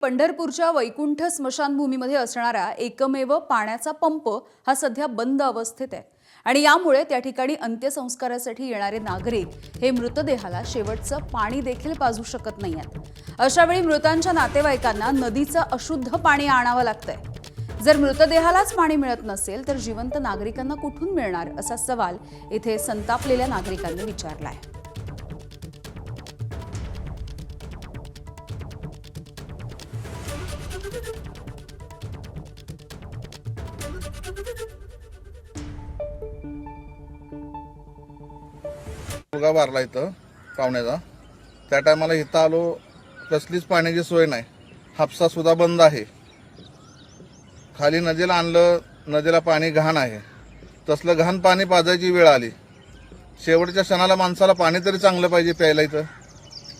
पंढरपूरच्या वैकुंठ स्मशानभूमीमध्ये असणारा एकमेव पाण्याचा पंप हा सध्या बंद अवस्थेत आहे आणि यामुळे त्या ठिकाणी अंत्यसंस्कारासाठी येणारे नागरिक हे मृतदेहाला शेवटचं पाणी देखील पाजू शकत नाहीत। अशा वेळी मृतांच्या नातेवाईकांना नदीचं अशुद्ध पाणी आणावं लागतंय। जर मृतदेहालाच पाणी मिळत नसेल तर जिवंत नागरिकांना कुठून मिळणार असा सवाल इथे संतापलेल्या नागरिकांनी विचारलाय। मुलगा वारला इथं पाहुण्याचा। त्या टायमाला इथं आलो, कसलीच पाण्याची सोय नाही, हापसा सुद्धा बंद आहे। खाली नदीला आणलं, नदीला पाणी घाण आहे, तसलं घाण पाणी पाजायची वेळ आली। शेवटच्या क्षणाला माणसाला पाणी तरी चांगलं पाहिजे प्यायला। इथं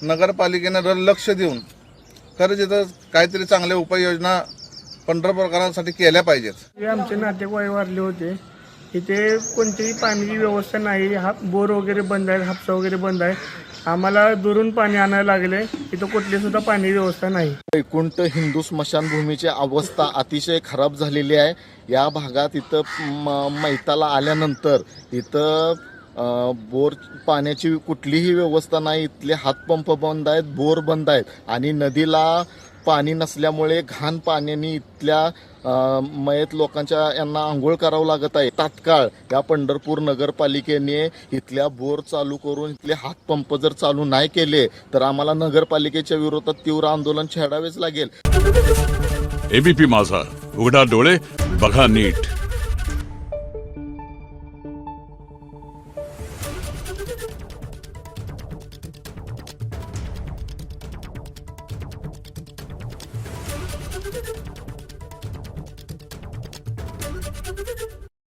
नगरपालिकेनं लक्ष देऊन खरंच इथं काहीतरी चांगल्या उपाययोजना पंढरपूरकरांसाठी केल्या पाहिजेत। आमचे नातेवाईक वारले होते, इथे कोणतीही पाण्याची व्यवस्था नाही, बोर वगैरे बंद आहे, हापसा वगैरे बंद आहे। आम्हाला दुरून पाणी आणायला लागले, इथं कुठली सुद्धा पाणी व्यवस्था नाही। वैकुंठ हिंदू स्मशानभूमीची अवस्था अतिशय खराब झालेली आहे। या भागात इथं मैताला आल्यानंतर इथं बोर पाण्याची कुठलीही व्यवस्था नाही। इथले हातपंप बंद आहेत, बोर बंद आहेत आणि नदीला पाणी नसल्यामुळे घाण पाण्याने इथल्या मयत लोकांच्या यांना आंघोळ करावं लागत आहे। तात्काळ या पंढरपूर नगरपालिकेने इथल्या बोर चालू करून इथले हातपंप जर चालू नाही केले तर आम्हाला नगरपालिकेच्या विरोधात तीव्र आंदोलन छेडावेच लागेल। एबीपी माझा, उघडा डोळे बघा नीट।